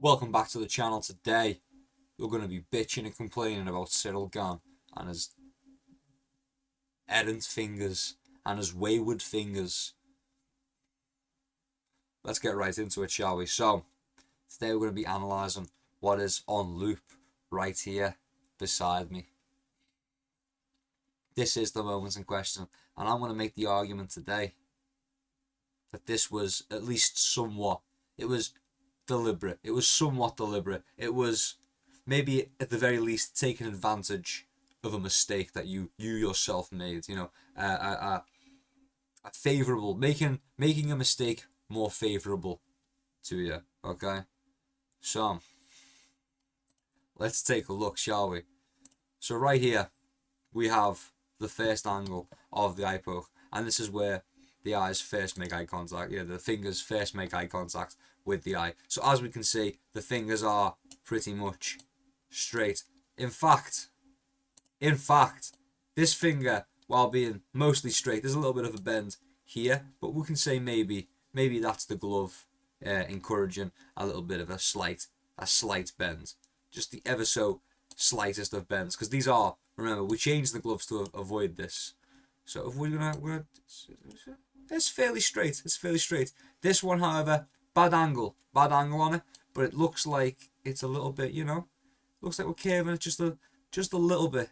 Welcome back to the channel. Today we're going to be bitching and complaining about Ciryl Gane and his errant fingers and his wayward fingers. Let's get right into it, shall we? So today we're going to be analysing what is on loop right here beside me. This is the moment in question, and I'm going to make the argument today that this was at least somewhat, it was deliberate. It was somewhat deliberate. It was maybe at the very least taking advantage of a mistake that you yourself made. You know, a favorable, making a mistake more favorable to you. Okay, so let's take a look, shall we? So right here we have the first angle of the eye poke, and this is where the eyes first make eye contact. Yeah, the fingers first make eye contact with the eye. So as we can see, the fingers are pretty much straight. In fact, this finger, while being mostly straight, there's a little bit of a bend here, but we can say maybe that's the glove encouraging a little bit of a slight bend, just the ever so slightest of bends, because these are, remember, we changed the gloves to avoid this. So if it's fairly straight. It's fairly straight. This one, however, bad angle on it, but it looks like it's a little bit, you know, looks like we're curving it just a little bit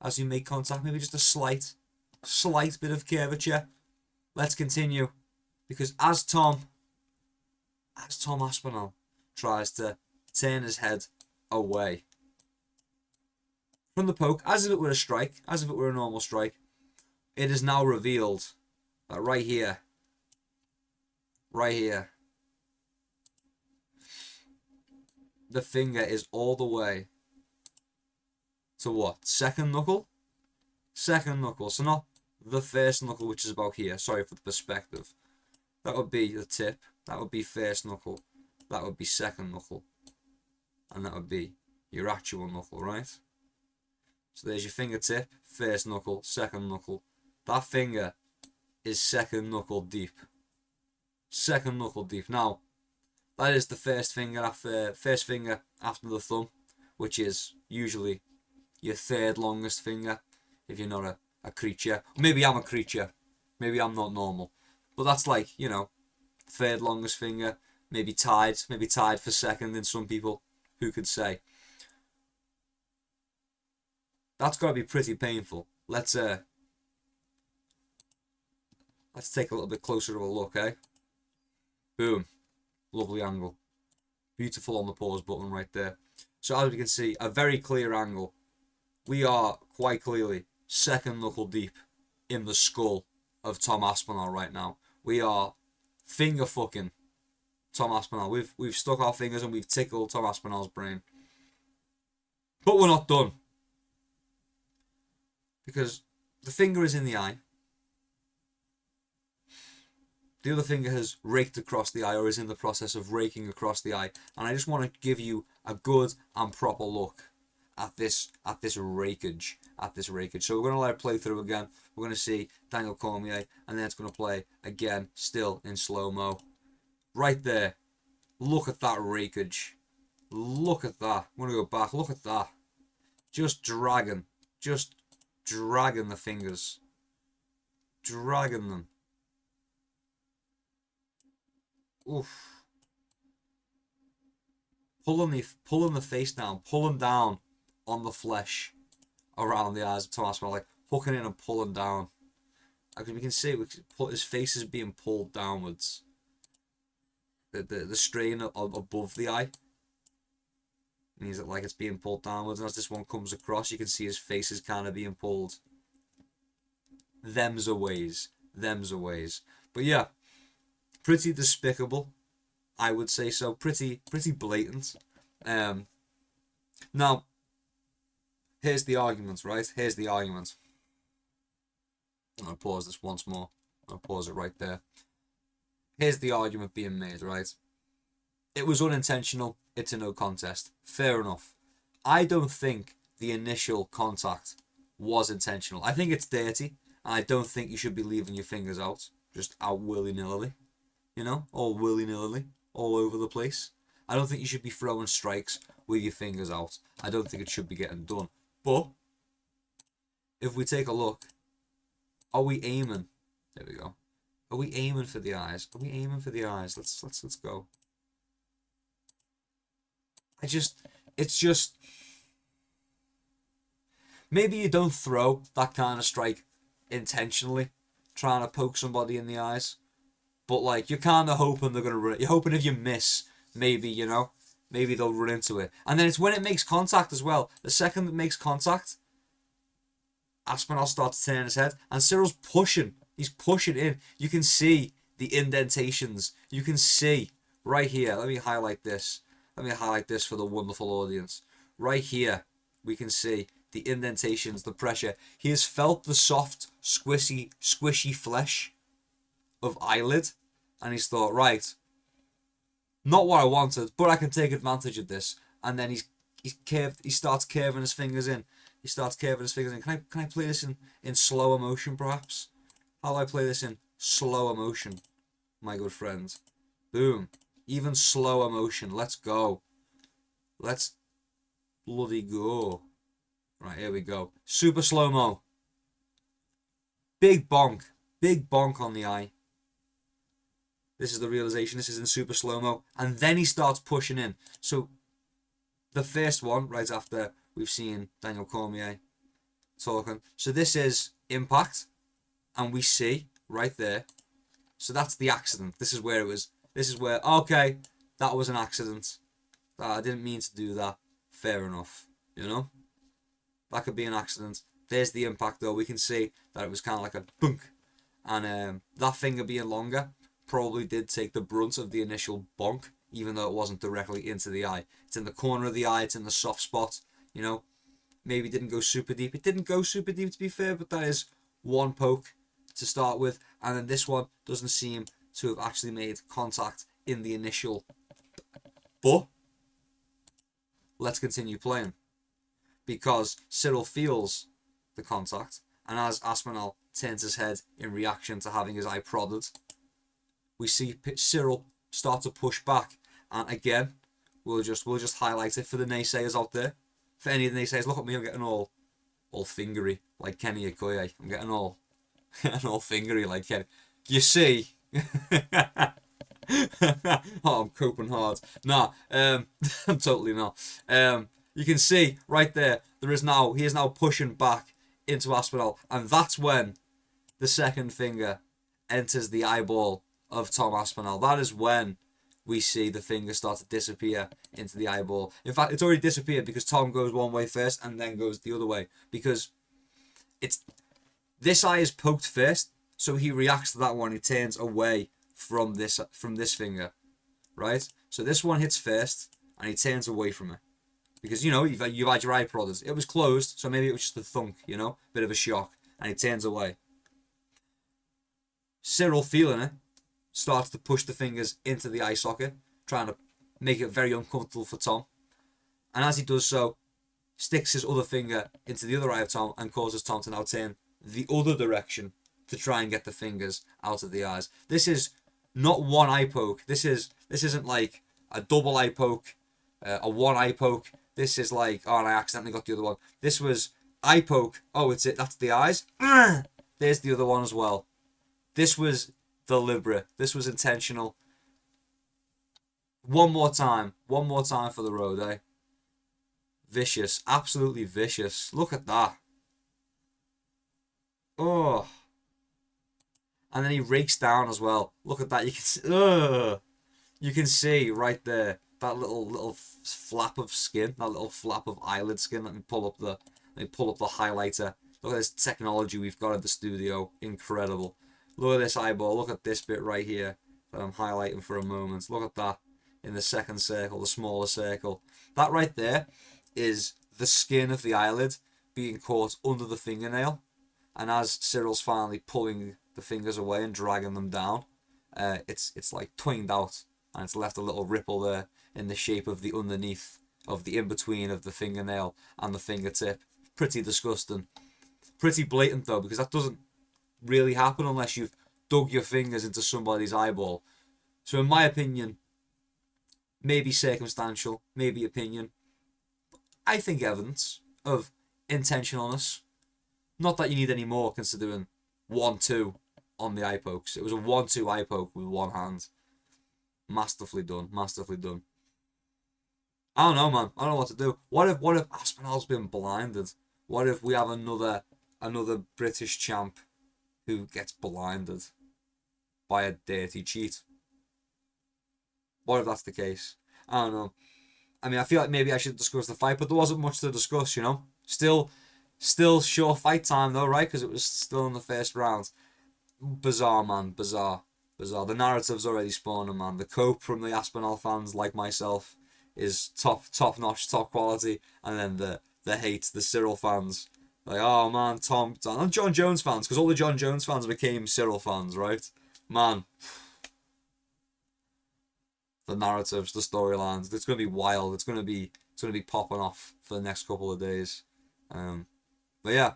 as you make contact. Maybe just a slight bit of curvature. Let's continue, because as Tom Aspinall tries to turn his head away from the poke, as if it were a strike, as if it were a normal strike, it is now revealed that right here, the finger is all the way to what? Second knuckle? Second knuckle. So not the first knuckle, which is about here. Sorry for the perspective. That would be the tip. That would be first knuckle. That would be second knuckle. And that would be your actual knuckle, right? So there's your fingertip, first knuckle, second knuckle. That finger is second knuckle deep. Second knuckle deep. Now, that is the first finger after the thumb, which is usually your third longest finger if you're not a creature. Maybe I'm a creature. Maybe I'm not normal. But that's like, you know, third longest finger, maybe tied for second in some people. Who could say? That's got to be pretty painful. Let's take a little bit closer of a look, eh? Boom. Lovely angle. Beautiful on the pause button right there. So as we can see, a very clear angle. We are quite clearly second knuckle deep in the skull of Tom Aspinall right now. We are finger fucking Tom Aspinall. We've stuck our fingers and we've tickled Tom Aspinall's brain. But we're not done, because the finger is in the eye. The other finger has raked across the eye, or is in the process of raking across the eye. And I just want to give you a good and proper look at this rakeage. So we're going to let it play through again. We're going to see Daniel Cormier, and then it's going to play again, still in slow-mo. Right there. Look at that rakeage. Look at that. I'm going to go back. Look at that. Just dragging the fingers. Dragging them. Oof. Pulling the face down, pulling down on the flesh around the eyes of Tom Aspinall, like hooking in and pulling down. Like we can see, his face is being pulled downwards. The strain above the eye means that like it's being pulled downwards, and as this one comes across, you can see his face is kind of being pulled. Them's a ways. But yeah, pretty despicable, I would say so. Pretty blatant. Now, here's the argument, right? Here's the argument. I'm going to pause this once more. I'll pause it right there. Here's the argument being made, right? It was unintentional. It's a no contest. Fair enough. I don't think the initial contact was intentional. I think it's dirty, and I don't think you should be leaving your fingers out, just out willy-nilly. You know, all willy-nilly. all over the place. I don't think you should be throwing strikes with your fingers out. I don't think it should be getting done. But if we take a look, are we aiming? There we go. Are we aiming for the eyes? Are we aiming for the eyes? Let's go. It's just maybe you don't throw that kind of strike intentionally, trying to poke somebody in the eyes. But like you're kind of hoping they're gonna run. You're hoping if you miss, maybe maybe they'll run into it. And then it's when it makes contact as well. The second it makes contact, Aspinall starts turning his head, and Cyryl's pushing. He's pushing in. You can see the indentations. You can see right here. Let me highlight this. Let me highlight this for the wonderful audience. Right here, we can see the indentations, the pressure. He has felt the soft, squishy flesh of eyelid, and he's thought, right, not what I wanted, but I can take advantage of this. And then he's curved. He starts curving his fingers in. He starts curving his fingers in. Can I play this in slower motion, perhaps? How do I play this in slower motion, my good friend? Boom. Even slower motion. Let's go. Let's bloody go. Right, here we go. Super slow-mo. Big bonk. Big bonk on the eye. This is the realization. This is in super slow-mo. And then he starts pushing in. So the first one, right after we've seen Daniel Cormier talking. So this is impact. And we see right there. So that's the accident. This is where it was. This is where, okay, that was an accident. I didn't mean to do that. Fair enough. You know? That could be an accident. There's the impact though. We can see that it was kind of like a bunk. And that finger being longer probably did take the brunt of the initial bonk, even though it wasn't directly into the eye. It's in the corner of the eye. It's in the soft spot. You know? Maybe it didn't go super deep. It didn't go super deep, to be fair, but that is one poke to start with, and then this one doesn't seem to have actually made contact in the initial. But let's continue playing, because Ciryl feels the contact, and as Aspinall turns his head in reaction to having his eye prodded, we see Ciryl start to push back. And again, we'll just highlight it for the naysayers out there. For any of the naysayers, look at me, I'm getting all fingery like Kenny Okoye. I'm getting all fingery like Kenny. You see? Oh, I'm coping hard. Nah, I'm totally not. You can see right there, he is now pushing back into Aspinall, and that's when the second finger enters the eyeball of Tom Aspinall. That is when we see the finger start to disappear into the eyeball. In fact, it's already disappeared because Tom goes one way first and then goes the other way, because this eye is poked first, so he reacts to that one. He turns away from this finger, right? So this one hits first, and he turns away from it, because you've had your eye prodded. It was closed, so maybe it was just a thunk, bit of a shock, and he turns away. Ciryl, feeling it, starts to push the fingers into the eye socket, trying to make it very uncomfortable for Tom, and as he does so, sticks his other finger into the other eye of Tom and causes Tom to now turn the other direction to try and get the fingers out of the eyes. This is not one eye poke. This isn't like a double eye poke, a one eye poke. This is like, oh, and I accidentally got the other one. This was eye poke. Oh, it's it. That's the eyes. There's the other one as well. This was deliberate. This was intentional. One more time for the road, eh? Vicious, absolutely vicious. Look at that. Oh. And then he rakes down as well. Look at that. You can see right there that little flap of skin, that little flap of eyelid skin. Let me pull up the highlighter. Look at this technology we've got at the studio. Incredible. Look at this eyeball. Look at this bit right here that I'm highlighting for a moment. Look at that in the second circle, the smaller circle. That right there is the skin of the eyelid being caught under the fingernail. And as Cyryl's finally pulling the fingers away and dragging them down, it's like twinged out, and it's left a little ripple there in the shape of the underneath of the in-between of the fingernail and the fingertip. Pretty disgusting. Pretty blatant though, because that doesn't really happen unless you've dug your fingers into somebody's eyeball. So in my opinion, maybe circumstantial, maybe opinion. I think evidence of intentionalness. Not that you need any more, considering 1-2 on the eye pokes. It was a 1-2 eye poke with one hand. Masterfully done. Masterfully done. I don't know, man. I don't know what to do. What if Aspinall's been blinded? What if we have another British champ who gets blinded by a dirty cheat? What if that's the case? I don't know. I mean, I feel like maybe I should discuss the fight, but there wasn't much to discuss, you know? Still short fight time though, right? Because it was still in the first round. Bizarre, man. Bizarre. Bizarre. The narrative's already spawning, man. The cope from the Aspinall fans, like myself, is top notch, top quality. And then the hate, the Ciryl fans. Like, oh man, Tom, and John Jones fans, because all the John Jones fans became Ciryl fans, right? Man, the narratives, the storylines, it's gonna be wild. It's gonna be popping off for the next couple of days. But yeah,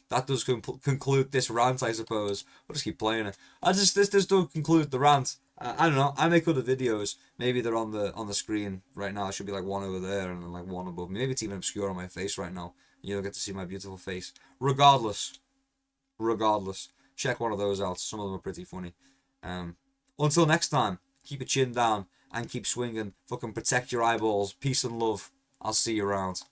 that does conclude this rant, I suppose. We'll just keep playing it. This does conclude the rant. I don't know. I make other videos. Maybe they're on the screen right now. It should be like one over there and then like one above me. Maybe it's even obscure on my face right now. You don't get to see my beautiful face. Regardless, check one of those out. Some of them are pretty funny. Until next time, keep your chin down and keep swinging. Fucking protect your eyeballs. Peace and love. I'll see you around.